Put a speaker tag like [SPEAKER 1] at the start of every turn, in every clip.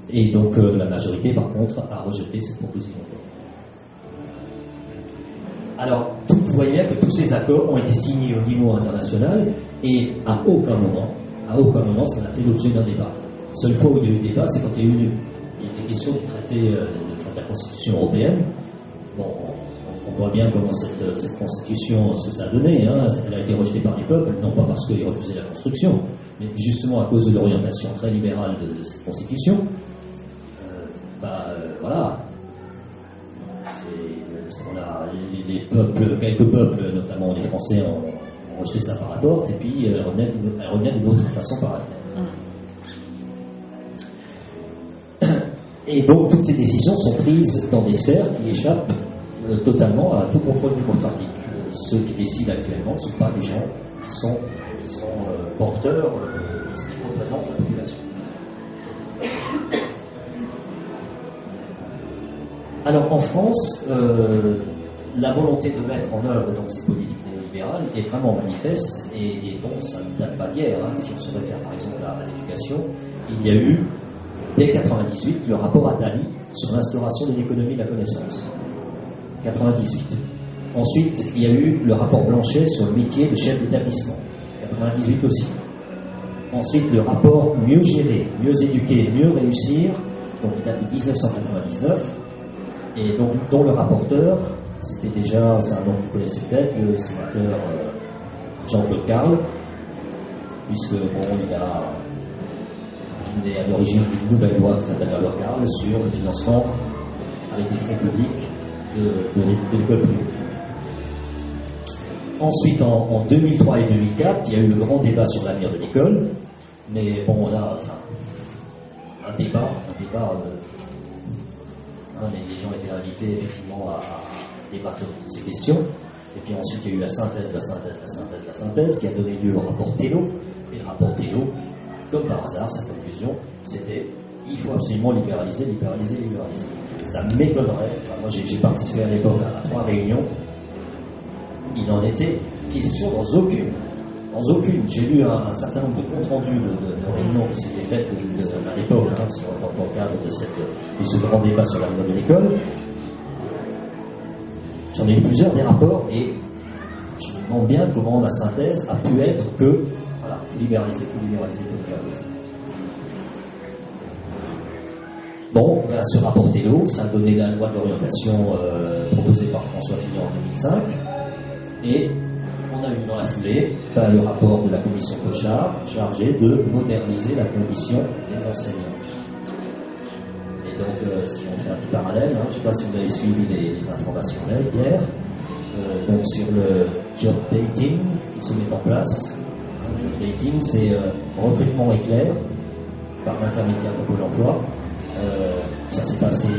[SPEAKER 1] Et donc la majorité, par contre, a rejeté cette proposition de loi. Alors, vous voyez bien que tous ces accords ont été signés au niveau international et à aucun moment, ça n'a fait l'objet d'un débat. La seule fois où il y a eu débat, c'est quand il était question du traité de la Constitution européenne. Bon, on voit bien comment cette Constitution, ce que ça a donné. Hein. Elle a été rejetée par les peuples, non pas parce qu'ils refusaient la construction, mais justement à cause de l'orientation très libérale de cette Constitution. Voilà. Les peuples, quelques peuples, notamment les Français, ont rejeté ça par la porte, et puis elle revenait d'une autre façon par la fenêtre. Et donc toutes ces décisions sont prises dans des sphères qui échappent totalement à tout contrôle démocratique. Ceux qui décident actuellement ne sont pas des gens qui sont porteurs, qui représentent la population. Alors en France, la volonté de mettre en œuvre donc, ces politiques néolibérales est vraiment manifeste et bon, ça ne date pas d'hier. Hein. Si on se réfère par exemple à l'éducation, il y a eu dès 1998 le rapport Attali sur l'instauration de l'économie de la connaissance. 1998. Ensuite, il y a eu le rapport Blanchet sur le métier de chef d'établissement. 1998 aussi. Ensuite, le rapport Mieux gérer, mieux éduquer, mieux réussir, donc il date de 1999. Et donc, dont le rapporteur, c'était déjà, c'est un nom que vous connaissez peut-être, le sénateur Jean-Claude Carle, puisque bon, il est à l'origine d'une nouvelle loi qui s'appelle la loi Carle sur le financement avec des fonds publics de l'école privée. Ensuite, en 2003 et 2004, il y a eu le grand débat sur l'avenir de l'école, mais bon, là, enfin, un débat. Les gens étaient invités effectivement à débattre de toutes ces questions. Et puis ensuite, il y a eu la synthèse qui a donné lieu au rapport Tello. Et le rapport Tello, comme par hasard, sa conclusion, c'était il faut absolument libéraliser. Ça m'étonnerait. Enfin, moi, j'ai participé à l'époque à 3 réunions. Il n'en était question dans aucune. J'ai lu un certain nombre de comptes rendus de réunions qui s'étaient faites à l'époque, dans le cadre de ce grand débat sur l'avenir de l'école. J'en ai eu plusieurs des rapports et je me demande bien comment la synthèse a pu être que, voilà, il faut libéraliser. Bon, ben, ce rapport Tello, ça a donné la loi d'orientation proposée par François Fillon en 2005 et on a eu dans la foulée le rapport de la commission Pochard chargé de moderniser la condition des enseignants. Et donc, si on fait un petit parallèle, je ne sais pas si vous avez suivi les informations là hier, donc sur le job dating qui se met en place. Le job dating, c'est recrutement éclair par l'intermédiaire de Pôle emploi. Ça s'est passé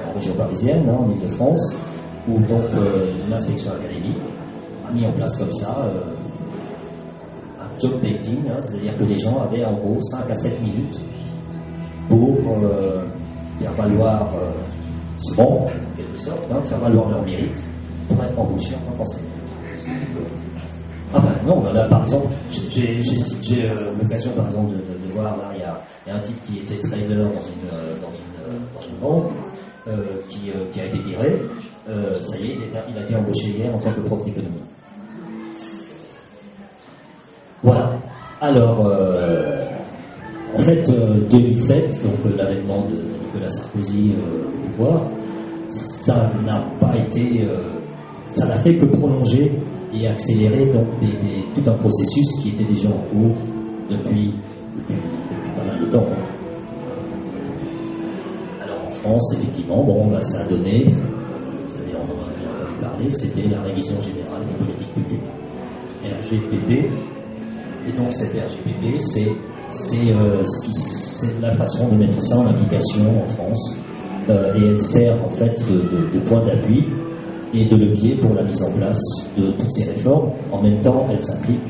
[SPEAKER 1] en région parisienne, en Ile-de-France, où donc l'inspection académique a mis en place comme ça un job dating, c'est-à-dire que les gens avaient en gros 5 à 7 minutes pour faire valoir ce banc, en quelque sorte, faire valoir leur mérite pour être embauchés en tant qu'enseignant. Ah ben non, là par exemple, j'ai l'occasion par exemple de voir, là il y a un type qui était trader dans une banque, qui a été viré, ça y est, il a été embauché hier en tant que prof d'économie. Voilà. Alors, en fait, 2007, donc l'avènement de Nicolas Sarkozy au pouvoir, ça n'a pas été, ça n'a fait que prolonger et accélérer donc tout un processus qui était déjà en cours depuis pas mal de temps. Alors en France, effectivement, ça a donné, vous avez entendu parler, c'était la révision générale des politiques publiques, RGPP. Et donc cette RGPP, c'est la façon de mettre ça en application en France, et elle sert en fait de point d'appui et de levier pour la mise en place de toutes ces réformes. En même temps, elle s'appuie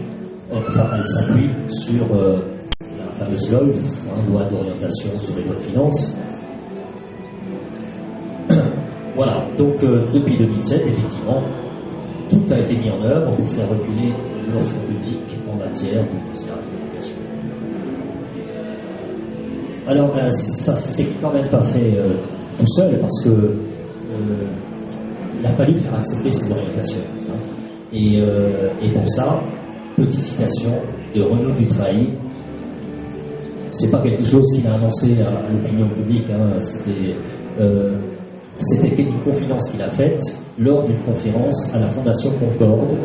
[SPEAKER 1] sur la fameuse LOLF, loi d'orientation sur les lois de finances. Voilà, donc depuis 2007, effectivement, tout a été mis en œuvre pour faire reculer l'offre publique en matière de services d'éducation. Alors, ça s'est quand même pas fait tout seul, parce que il a fallu faire accepter ces orientations. Hein. Et pour ça, petite citation de Renaud Dutrailly. C'est pas quelque chose qu'il a annoncé à l'opinion publique, hein. C'était une confidence qu'il a faite lors d'une conférence à la Fondation Concorde.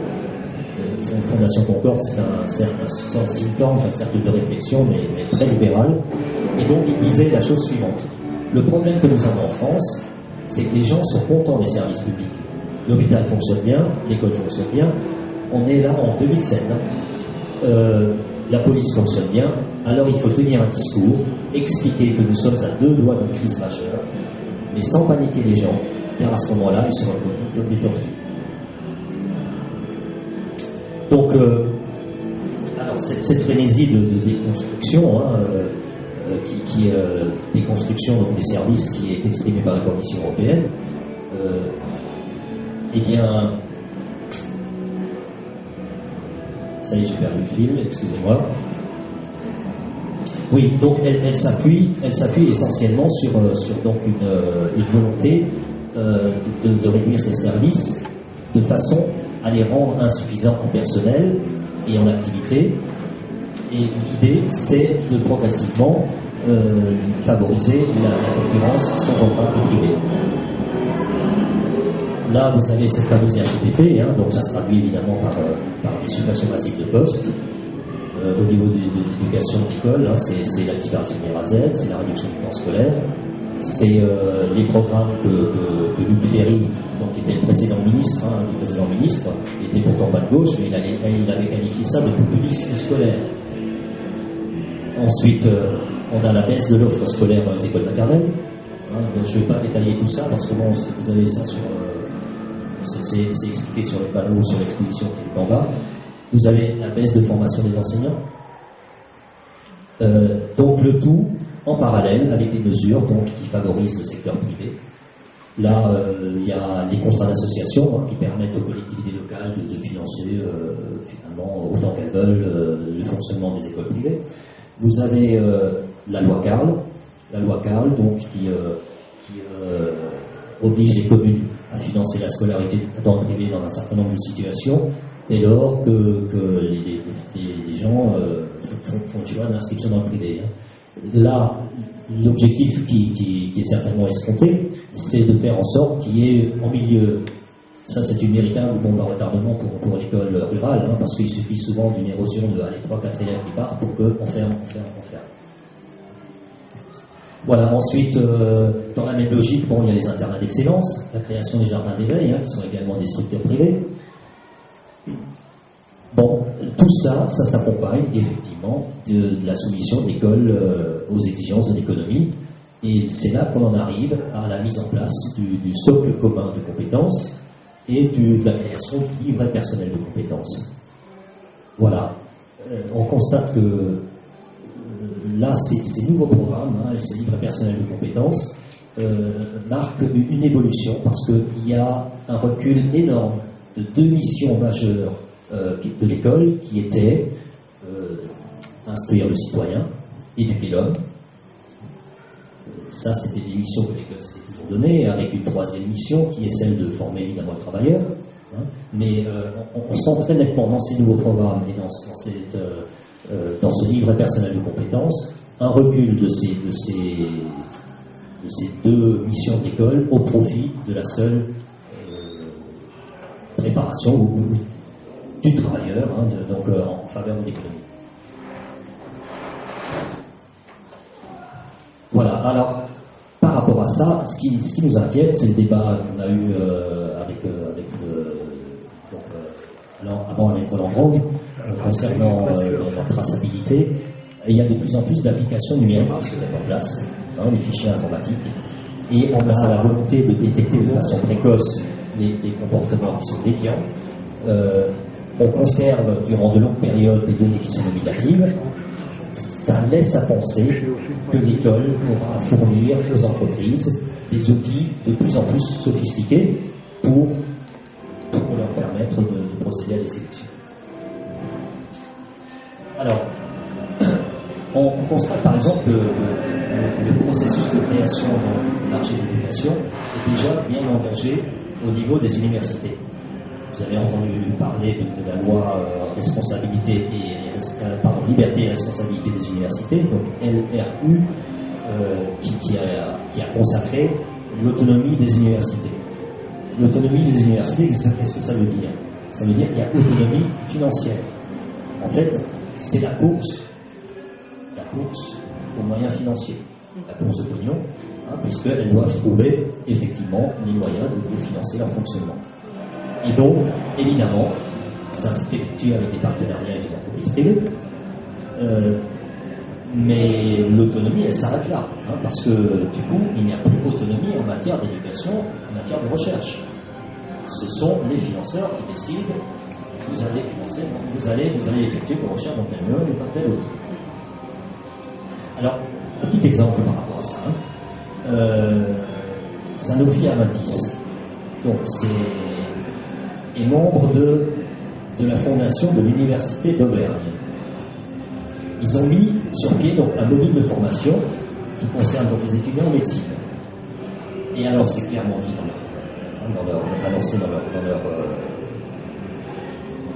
[SPEAKER 1] Fondation Concorde, c'est un think tank, un cercle de réflexion, mais très libéral. Et donc, il disait la chose suivante. Le problème que nous avons en France, c'est que les gens sont contents des services publics. L'hôpital fonctionne bien, l'école fonctionne bien. On est là en 2007. La police fonctionne bien. Alors, il faut tenir un discours, expliquer que nous sommes à 2 doigts d'une crise majeure, mais sans paniquer les gens, car à ce moment-là, ils seront connus comme des tortues. Donc, alors cette frénésie de déconstruction, déconstruction donc, des services qui est exprimée par la Commission européenne, eh bien, ça y est, j'ai perdu le fil, excusez-moi. Oui, donc elle s'appuie essentiellement sur donc une volonté de réduire ces services de façon à les rendre insuffisants en personnel et en activité. Et l'idée, c'est de progressivement favoriser la concurrence sans entrave du privé. Là, vous avez cette fameuse RGPP, hein, donc ça se traduit évidemment par des suppressions massives de postes. Au niveau de l'éducation de l'école, hein, c'est la disparition des RAZ, c'est la réduction du temps scolaire, c'est les programmes que Luc Ferry, donc, qui était le précédent ministre, était pourtant pas de gauche, mais il avait qualifié ça de populisme scolaire. Ensuite, on a la baisse de l'offre scolaire dans les écoles maternelles. Hein, donc je ne vais pas détailler tout ça, parce que bon, vous avez ça sur... c'est expliqué sur les panneaux, sur l'exposition qui est en bas. Vous avez la baisse de formation des enseignants. Donc le tout en parallèle avec des mesures donc, qui favorisent le secteur privé. Là, il y a les contrats d'association qui permettent aux collectivités locales de financer finalement autant qu'elles veulent le fonctionnement des écoles privées. Vous avez la loi Carle donc, qui oblige les communes à financer la scolarité dans le privé dans un certain nombre de situations, dès lors que les gens font le choix de l'inscription dans le privé. Là, l'objectif qui est certainement escompté, c'est de faire en sorte qu'il y ait en milieu, ça c'est une véritable bombe à retardement pour l'école rurale, hein, parce qu'il suffit souvent d'une érosion de 3-4 élèves qui partent pour qu'on ferme. Voilà, ensuite, dans la même logique, il y a les internats d'excellence, la création des jardins d'éveil, qui sont également des structures privées. Bon, tout ça s'accompagne effectivement de la soumission de l'école aux exigences de l'économie, et c'est là qu'on en arrive à la mise en place du socle commun de compétences et de la création du livret personnel de compétences. Voilà, on constate que là, ces nouveaux programmes, ces livrets personnels de compétences, marquent une évolution parce qu'il y a un recul énorme de 2 missions majeures de l'école qui étaient instruire le citoyen, éduquer l'homme. Ça, c'était des missions que l'école s'était toujours données, avec une 3e mission qui est celle de former évidemment le travailleur. Hein, mais on sent très nettement dans ces nouveaux programmes et dans ce livret personnel de compétences un recul de ces 2 missions de l'école au profit de la seule préparation du travailleur, donc en faveur de l'économie. Voilà, alors par rapport à ça, ce qui nous inquiète, c'est le débat qu'on a eu avant avec Roland Drong concernant la traçabilité. Il y a de plus en plus d'applications numériques qui se mettent en place, des fichiers informatiques, et on a la volonté de détecter de façon précoce les comportements qui sont déviants. On conserve durant de longues périodes des données qui sont nominatives. Ça laisse à penser que l'école pourra fournir aux entreprises des outils de plus en plus sophistiqués pour leur permettre de procéder à des sélections. Alors, On constate par exemple que le processus de création du marché de l'éducation est déjà bien engagé au niveau des universités. Vous avez entendu parler de la loi liberté et responsabilité des universités, donc LRU, qui a consacré l'autonomie des universités. L'autonomie des universités, qu'est-ce que ça veut dire? Ça veut dire qu'il y a autonomie financière. En fait, c'est la course aux moyens financiers, la course au pognon, puisqu'elles doivent trouver effectivement les moyens de financer leur fonctionnement. Et donc, évidemment, ça s'effectue avec des partenariats avec les entreprises privées, mais l'autonomie, elle s'arrête là, parce que du coup, il n'y a plus d'autonomie en matière d'éducation, en matière de recherche. Ce sont les financeurs qui décident, vous allez financer, vous allez effectuer vos recherches dans tel lieu ou dans tel autre. Alors, un petit exemple par rapport à ça. Sanofi Aventis, donc est membre de la fondation de l'université d'Auvergne. Ils ont mis sur pied donc un module de formation qui concerne donc les étudiants en médecine. Et alors c'est clairement dit annoncé dans leur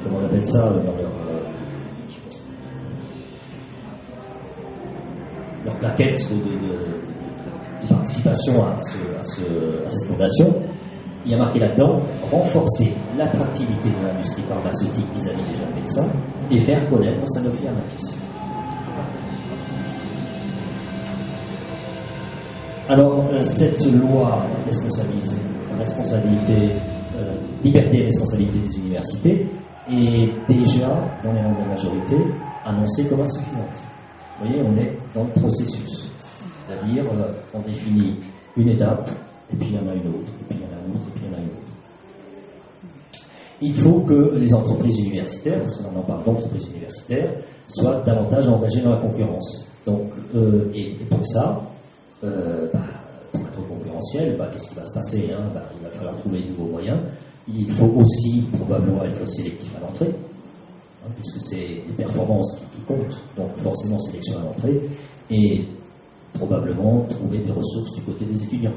[SPEAKER 1] comment on appelle ça, dans leur plaquette de participation à cette fondation. Il y a marqué là-dedans renforcer l'attractivité de l'industrie pharmaceutique vis-à-vis des jeunes médecins et faire connaître Sanofi Aventis. Alors, cette loi liberté et responsabilité des universités est déjà, dans les rangs de la majorité, annoncée comme insuffisante. Vous voyez, on est dans le processus. C'est-à-dire, on définit une étape, et puis il y en a une autre, et puis il y en a une autre, et puis il y en a une autre. Il faut que les entreprises universitaires, parce qu'on en parle d'entreprises universitaires, soient davantage engagées dans la concurrence. Donc, et pour ça, pour être concurrentiel, qu'est-ce qui va se passer, il va falloir trouver de nouveaux moyens. Il faut aussi probablement être sélectif à l'entrée, puisque c'est les performances qui comptent, donc forcément sélection à l'entrée, et probablement trouver des ressources du côté des étudiants.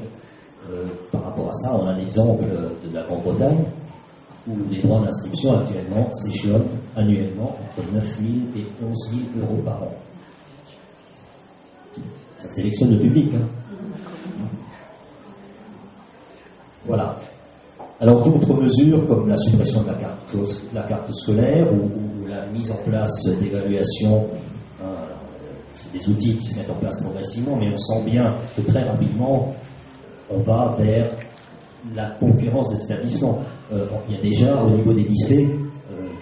[SPEAKER 1] Par rapport à ça, on a l'exemple de la Grande-Bretagne, où les droits d'inscription actuellement s'échelonnent annuellement entre 9 000 et 11 000 euros par an. Ça sélectionne le public. Voilà. Alors d'autres mesures comme la suppression de la carte scolaire ou la mise en place d'évaluation, c'est des outils qui se mettent en place progressivement, mais on sent bien que très rapidement on va vers la concurrence des établissements. Il y a déjà au niveau des lycées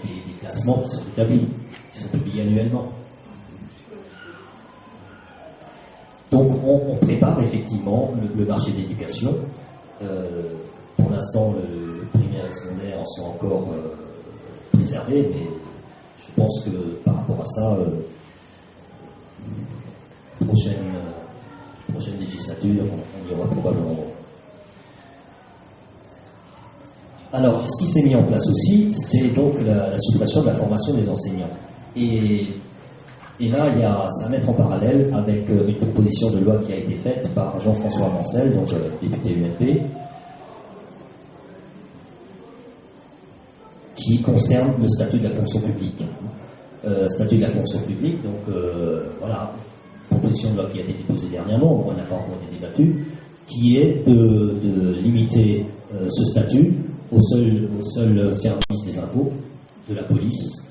[SPEAKER 1] des classements qui sont établis, qui sont publiés annuellement. Donc on prépare effectivement le marché de l'éducation. Pour l'instant, le primaire et le secondaire en sont encore préservés, mais je pense que par rapport à ça, prochaine législature, on y aura probablement. Alors, ce qui s'est mis en place aussi, c'est donc la suppression de la formation des enseignants. Et là, il y a ça à mettre en parallèle avec une proposition de loi qui a été faite par Jean-François Mancel, donc député UMP, qui concerne le statut de la fonction publique. Statut de la fonction publique, donc voilà, proposition de loi qui a été déposée dernièrement, on n'a pas encore été débattu, qui est de limiter ce statut au seul service des impôts, de la police,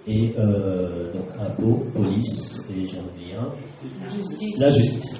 [SPEAKER 1] et donc impôts, police, et j'en oublie un, la justice.